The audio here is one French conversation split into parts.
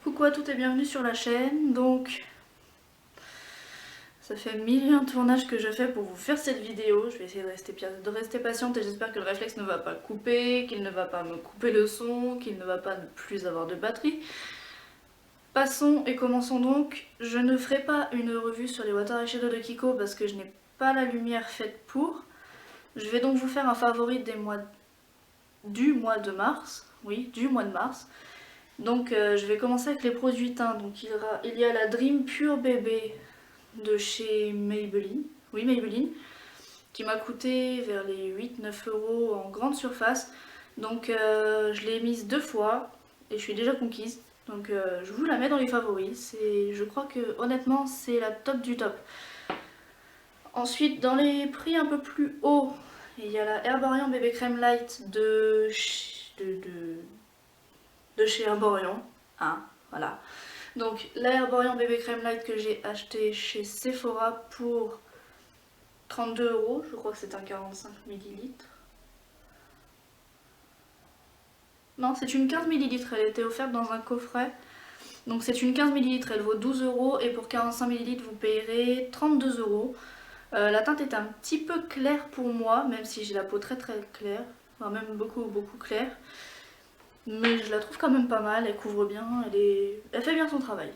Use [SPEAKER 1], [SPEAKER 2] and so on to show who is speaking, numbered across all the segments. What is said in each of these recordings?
[SPEAKER 1] Coucou à toutes et bienvenue sur la chaîne. Donc ça fait 1001 tournages que je fais pour vous faire cette vidéo. Je vais essayer de rester patiente et j'espère que le réflexe ne va pas couper, qu'il ne va pas me couper le son, qu'il ne va pas ne plus avoir de batterie. Passons et commençons donc. Je ne ferai pas une revue sur les Water Eyeshadow de Kiko parce que je n'ai pas la lumière faite pour. Je vais donc vous faire un favori du mois de mars. Oui, du mois de mars. Donc je vais commencer avec les produits teints. Donc il y a la Dream Pure Bébé de chez Maybelline. Oui, Maybelline. Qui m'a coûté vers les 8-9 € en grande surface. Donc je l'ai mise 2 fois et je suis déjà conquise. Donc je vous la mets dans les favoris. Je crois que honnêtement c'est la top du top. Ensuite dans les prix un peu plus hauts, il y a la Herbarium Bébé Crème Light de chez Herbarium. Hein, voilà. Donc la Herbarium Bébé Crème Light que j'ai acheté chez Sephora pour 32 €. Je crois que c'est un 45 ml. Non, c'est une 15 ml, elle était offerte dans un coffret. Donc c'est une 15 ml, elle vaut 12 € et pour 45 ml vous payerez 32 €. La teinte est un petit peu claire pour moi, même si j'ai la peau très claire, enfin même beaucoup claire. Mais je la trouve quand même pas mal, elle couvre bien, elle fait bien son travail.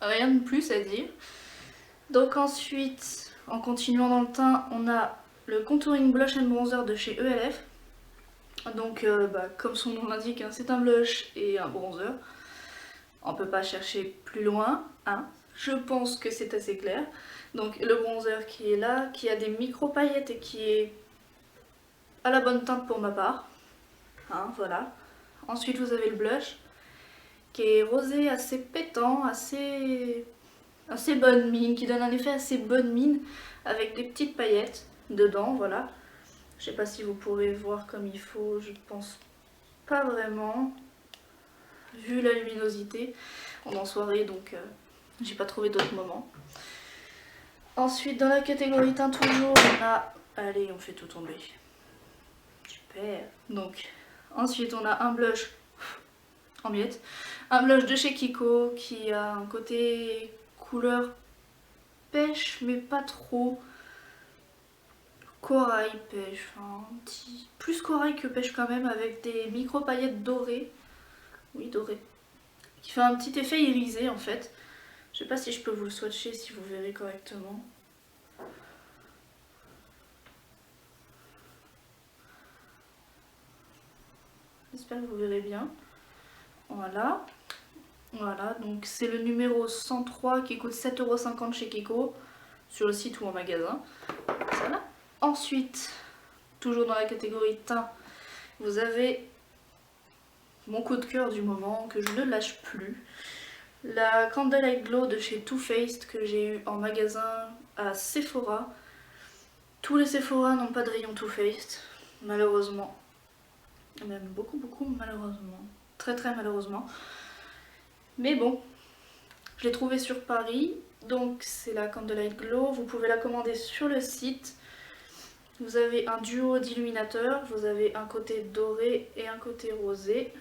[SPEAKER 1] Rien de plus à dire. Donc ensuite, en continuant dans le teint, on a le Contouring Blush and Bronzer de chez ELF. Donc comme son nom l'indique, hein, c'est un blush et un bronzer. On peut pas chercher plus loin, hein. Je pense que c'est assez clair. Donc le bronzer qui est là, qui a des micro paillettes et qui est à la bonne teinte pour ma part. Hein, voilà. Ensuite vous avez le blush qui est rosé, assez pétant, assez bonne mine, qui donne un effet assez bonne mine avec des petites paillettes dedans, voilà. Je sais pas si vous pourrez voir comme il faut, je pense pas vraiment, vu la luminosité. On est en soirée donc j'ai pas trouvé d'autres moments. Ensuite dans la catégorie teint toujours, on a... Allez, on fait tout tomber. Super. Donc ensuite on a un blush en miettes. Un blush de chez Kiko qui a un côté couleur pêche mais pas trop. Corail pêche, enfin, plus corail que pêche quand même, avec des micro paillettes dorées. Oui, dorées. Qui fait un petit effet irisé en fait. Je sais pas si je peux vous le swatcher si vous verrez correctement. J'espère que vous verrez bien. Voilà. Voilà, donc c'est le numéro 103 qui coûte 7,50 € chez Kiko, sur le site ou en magasin. Voilà. Ensuite, toujours dans la catégorie teint, vous avez mon coup de cœur du moment que je ne lâche plus. La Candlelight Glow de chez Too Faced que j'ai eu en magasin à Sephora. Tous les Sephora n'ont pas de rayon Too Faced, malheureusement. Même beaucoup malheureusement. Très malheureusement. Mais bon, je l'ai trouvée sur Paris. Donc c'est la Candlelight Glow. Vous pouvez la commander sur le site. Vous avez un duo d'illuminateurs. Vous avez un côté doré et un côté rosé.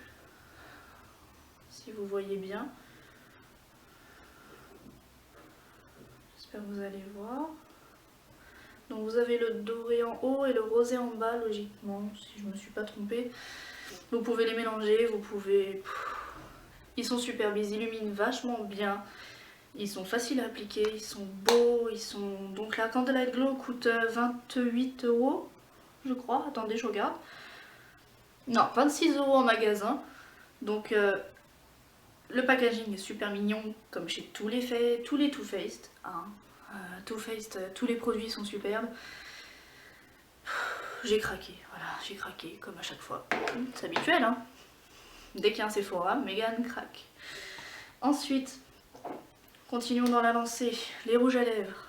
[SPEAKER 1] Si vous voyez bien. J'espère que vous allez voir. Donc vous avez le doré en haut et le rosé en bas logiquement, si je me suis pas trompée. Vous pouvez les mélanger, vous pouvez... Ils sont superbes, ils illuminent vachement bien. Ils sont faciles à appliquer, ils sont beaux, ils sont... Donc la Candlelight Glow coûte 28 €, je crois. Attendez, je regarde. Non, 26 € en magasin. Donc le packaging est super mignon, comme chez tous les Too Faced. Hein. Too Faced, tous les produits sont superbes. J'ai craqué, voilà, j'ai craqué, comme à chaque fois. C'est habituel, hein. Dès qu'il y a un Sephora, Megan craque. Ensuite, continuons dans la lancée, les rouges à lèvres.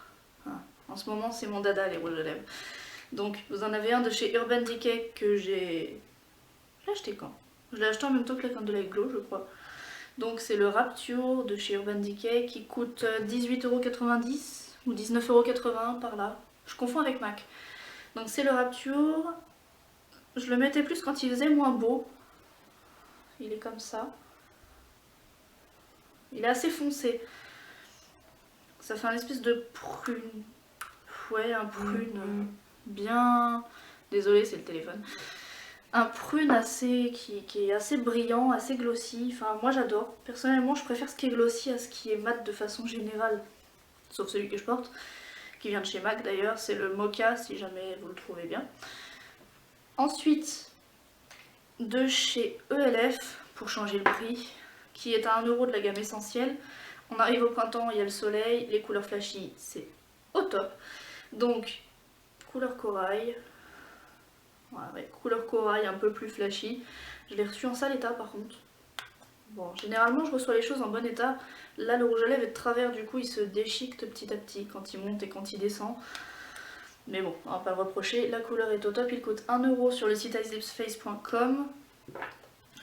[SPEAKER 1] En ce moment, c'est mon dada, les rouges à lèvres. Donc, vous en avez un de chez Urban Decay que j'ai... Je l'ai acheté quand? Je l'ai acheté en même temps que la Candlelight Glow, je crois. Donc, c'est le Rapture de chez Urban Decay qui coûte 18,90 € ou 19,80 € par là. Je confonds avec MAC. Donc c'est le Rapture. Je le mettais plus quand il faisait moins beau. Il est comme ça. Il est assez foncé. Ça fait un espèce de prune. Ouais, un prune bien... Désolée, c'est le téléphone. Un prune assez qui est assez brillant, assez glossy. Enfin, moi j'adore. Personnellement, je préfère ce qui est glossy à ce qui est mat de façon générale. Sauf celui que je porte, qui vient de chez MAC d'ailleurs. C'est le Mocha, si jamais vous le trouvez bien. Ensuite, de chez ELF, pour changer le prix, qui est à 1 € de la gamme essentielle. On arrive au printemps, il y a le soleil, les couleurs flashy, c'est au top. Donc, couleur corail. Ouais, couleur corail un peu plus flashy. Je l'ai reçu en sale état par contre. Bon, généralement je reçois les choses en bon état. Là le rouge à lèvres est de travers, du coup il se déchiquete petit à petit quand il monte et quand il descend. Mais bon, on va pas le reprocher. La couleur est au top, il coûte 1 € sur le site icelipsface.com.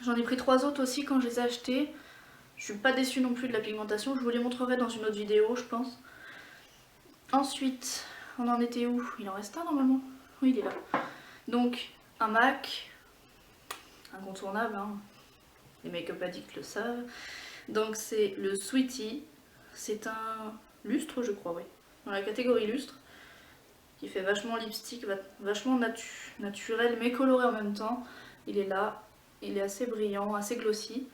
[SPEAKER 1] J'en ai pris 3 autres aussi quand je les ai achetés. Je suis pas déçue non plus de la pigmentation, je vous les montrerai dans une autre vidéo je pense. Ensuite, on en était où? Il en reste un normalement? Oui, il est là. Donc, un MAC, incontournable, hein. Les make-up addicts le savent. Donc c'est le Sweetie, c'est un lustre je crois, oui, dans la catégorie lustre, qui fait vachement lipstick, vachement naturel mais coloré en même temps. Il est là, il est assez brillant, assez glossy.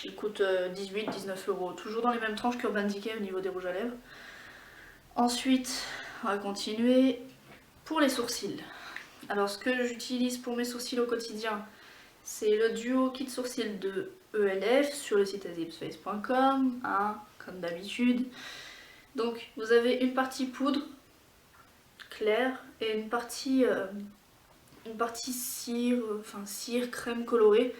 [SPEAKER 1] Il coûte 18-19 €, toujours dans les mêmes tranches qu'Urban Decay au niveau des rouges à lèvres. Ensuite, on va continuer pour les sourcils. Alors ce que j'utilise pour mes sourcils au quotidien, c'est le duo kit sourcils de ELF sur le site icelipsface.com, hein, comme d'habitude. Donc vous avez une partie poudre claire et une partie cire, cire crème colorée.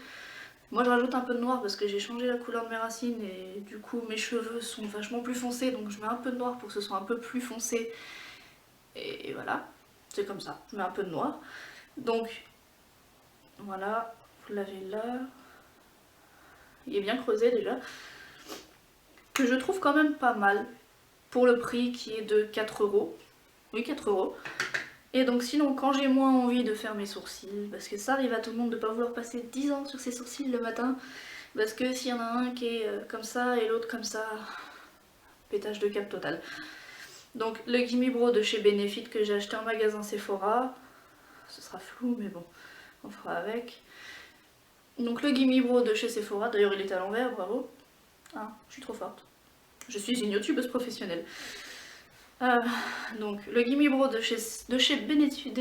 [SPEAKER 1] Moi je rajoute un peu de noir parce que j'ai changé la couleur de mes racines et du coup mes cheveux sont vachement plus foncés, donc je mets un peu de noir pour que ce soit un peu plus foncé. Et voilà, c'est comme ça, je mets un peu de noir. Donc voilà, vous l'avez là. Il est bien creusé déjà. Que je trouve quand même pas mal pour le prix qui est de 4 €. Oui, 4 €. Et donc sinon quand j'ai moins envie de faire mes sourcils, parce que ça arrive à tout le monde de pas vouloir passer 10 ans sur ses sourcils le matin, parce que s'il y en a un qui est comme ça et l'autre comme ça, pétage de câble total. Donc le Gimme Bro de chez Benefit que j'ai acheté en magasin Sephora, ce sera flou mais bon, on fera avec. Donc le Gimme Bro de chez Sephora, d'ailleurs il est à l'envers, bravo. Ah, je suis trop forte. Je suis une youtubeuse professionnelle. Donc le Gimme Bro de chez Benefit,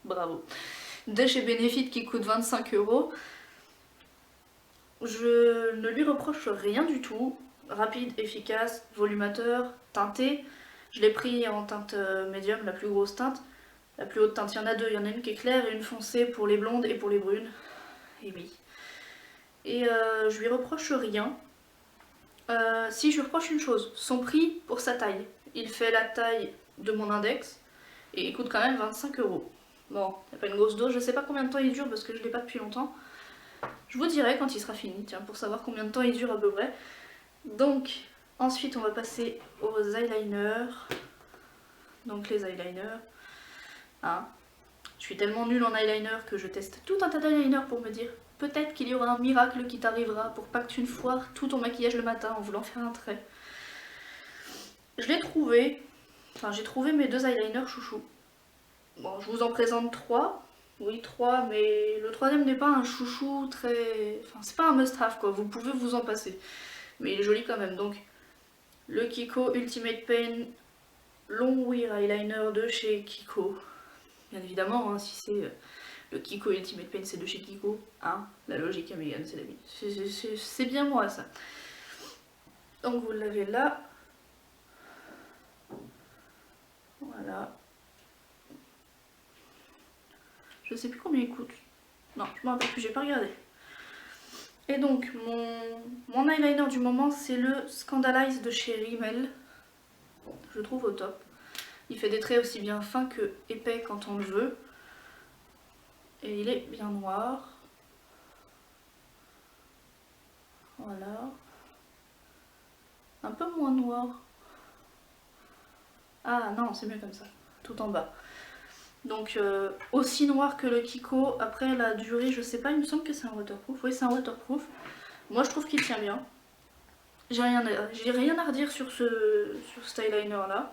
[SPEAKER 1] bravo, de chez Benefit qui coûte 25 €. Je ne lui reproche rien du tout. Rapide, efficace, volumateur, teinté. Je l'ai pris en teinte médium, la plus grosse teinte. La plus haute teinte, il y en a deux. Il y en a une qui est claire et une foncée pour les blondes et pour les brunes. Et oui. Et je lui reproche rien. Si je lui reproche une chose, son prix pour sa taille. Il fait la taille de mon index et il coûte quand même 25 €. Bon, il n'y a pas une grosse dose, je sais pas combien de temps il dure parce que je l'ai pas depuis longtemps. Je vous dirai quand il sera fini, tiens, pour savoir combien de temps il dure à peu près. Donc, ensuite on va passer aux eyeliners. Donc les eyeliners. Hein. Je suis tellement nulle en eyeliner que je teste tout un tas d'eyeliners pour me dire peut-être qu'il y aura un miracle qui t'arrivera pour pas que tu ne foires tout ton maquillage le matin en voulant faire un trait. Je l'ai trouvé, enfin j'ai trouvé mes 2 eyeliners chouchou. Bon, je vous en présente 3. Oui, 3, mais le troisième n'est pas un chouchou très... Enfin, c'est pas un must-have quoi, vous pouvez vous en passer. Mais il est joli quand même, donc le Kiko Ultimate Pen Long Wear Eyeliner de chez Kiko. Bien évidemment, hein, si c'est le Kiko Ultimate Pen, c'est de chez Kiko. Hein, la logique à Megan, c'est la vie. C'est bien moi ça. Donc vous l'avez là. Voilà. Je sais plus combien il coûte. Non, je m'en rappelle plus, j'ai pas regardé. Et donc, mon eyeliner du moment, c'est le Scandalize de chez Rimmel. Je le trouve au top. Il fait des traits aussi bien fins que épais quand on le veut. Et il est bien noir. Voilà. Un peu moins noir. Ah non, c'est mieux comme ça, tout en bas. Donc aussi noir que le Kiko. Après la durée, je sais pas, il me semble que c'est un waterproof. Oui, c'est un waterproof. Moi je trouve qu'il tient bien. J'ai rien à redire sur cet eyeliner là.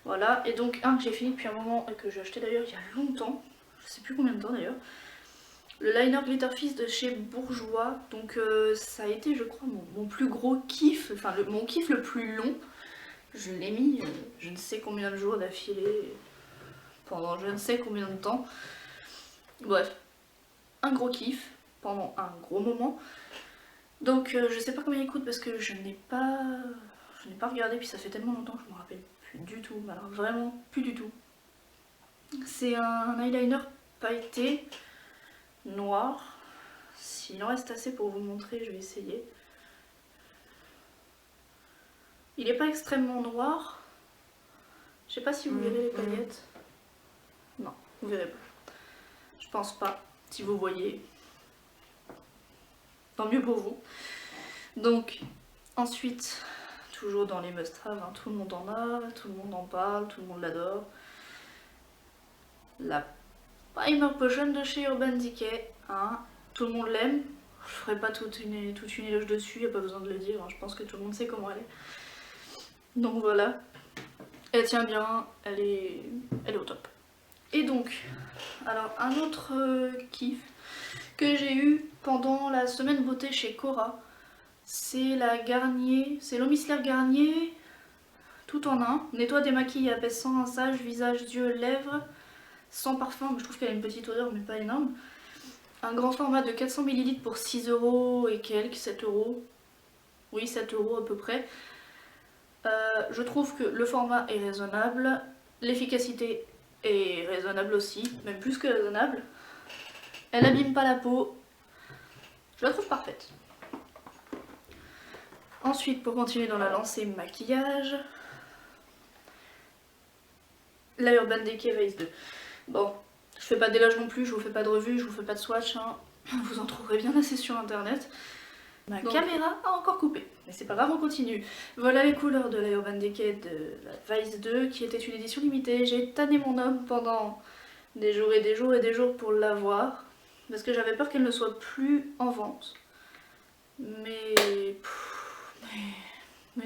[SPEAKER 1] Voilà, et donc un que j'ai fini depuis un moment et que j'ai acheté d'ailleurs il y a longtemps. Je sais plus combien de temps d'ailleurs. Le liner Glitter Fizz de chez Bourjois. Donc ça a été je crois mon plus gros kiff. Enfin mon kiff le plus long. Je l'ai mis je ne sais combien de jours d'affilée. Pendant je ne sais combien de temps. Bref, un gros kiff pendant un gros moment. Donc je sais pas combien il coûte parce que je n'ai pas regardé, puis ça fait tellement longtemps que je me rappelle plus du tout, mais alors vraiment plus du tout. C'est un eyeliner pailleté noir. S'il en reste assez pour vous montrer, je vais essayer. Il n'est pas extrêmement noir. Je sais pas si vous verrez les paillettes. Non, vous verrez pas. Je pense pas. Si vous voyez, tant mieux pour vous. Donc ensuite, toujours dans les must-have, hein, tout le monde en a, tout le monde en parle, tout le monde l'adore. La Primer Potion de chez Urban Decay, hein, tout le monde l'aime. Je ferai pas toute une éloge dessus, y a pas besoin de le dire, hein, je pense que tout le monde sait comment elle est. Donc voilà, elle tient bien, elle est au top. Et donc, alors un autre kiff que j'ai eu pendant la semaine beauté chez Cora, c'est la Garnier, c'est l'eau micellaire Garnier tout en un, nettoie, démaquille et apaise sans rinçage, visage, yeux, lèvres, sans parfum, mais je trouve qu'elle a une petite odeur mais pas énorme. Un grand format de 400 ml pour 6 € et quelques, 7 €. Oui, 7 € à peu près. Je trouve que le format est raisonnable, l'efficacité est raisonnable aussi, même plus que raisonnable. Elle n'abîme pas la peau, je la trouve parfaite. Ensuite, pour continuer dans la lancée maquillage, la Urban Decay Vice 2. Bon, je fais pas d'éloge non plus, je vous fais pas de revue, je vous fais pas de swatch, hein. Vous en trouverez bien assez sur internet. Ma caméra a encore coupé, mais c'est pas grave, on continue. Voilà les couleurs de la Urban Decay de la Vice 2, qui était une édition limitée. J'ai tanné mon homme pendant des jours et des jours et des jours pour l'avoir, parce que j'avais peur qu'elle ne soit plus en vente. Mais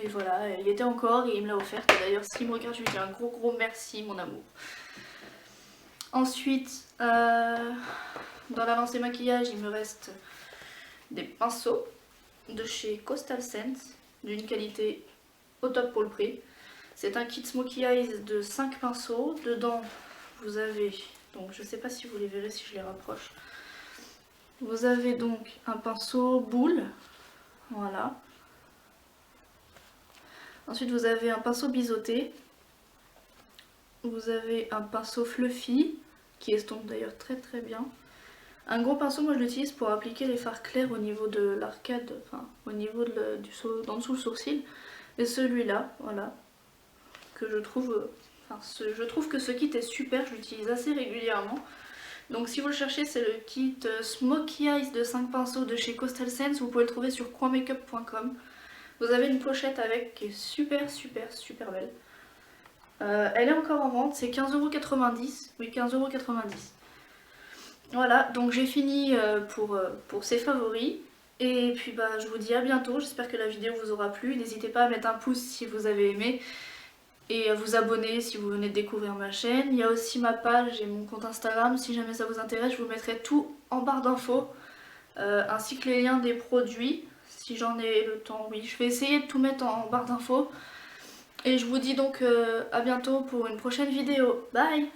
[SPEAKER 1] voilà, elle y était encore et il me l'a offerte. D'ailleurs, s'il me regarde, je lui dis un gros merci, mon amour. Ensuite, dans la lancée maquillage, il me reste des pinceaux de chez Coastal Scents, d'une qualité au top pour le prix. C'est un kit Smokey Eyes de 5 pinceaux. Dedans, vous avez, donc je sais pas si vous les verrez si je les rapproche. Vous avez donc un pinceau boule, voilà. Ensuite, vous avez un pinceau biseauté. Vous avez un pinceau fluffy, qui estompe d'ailleurs très bien. Un gros pinceau, moi je l'utilise pour appliquer les fards clairs au niveau de l'arcade, enfin au niveau d'en dessous le sourcil. Et celui-là, voilà, que je trouve, je trouve que ce kit est super, je l'utilise assez régulièrement. Donc si vous le cherchez, c'est le kit Smokey Eyes de 5 pinceaux de chez Coastal Scents, vous pouvez le trouver sur coinmakeup.com. Vous avez une pochette avec qui est super belle. Elle est encore en vente, c'est 15,90 €, oui 15,90 €. Voilà, donc j'ai fini pour ces favoris. Et puis bah je vous dis à bientôt, j'espère que la vidéo vous aura plu. N'hésitez pas à mettre un pouce si vous avez aimé et à vous abonner si vous venez de découvrir ma chaîne. Il y a aussi ma page et mon compte Instagram, si jamais ça vous intéresse, je vous mettrai tout en barre d'infos, ainsi que les liens des produits, si j'en ai le temps. Oui, je vais essayer de tout mettre en barre d'infos. Et je vous dis donc à bientôt pour une prochaine vidéo. Bye!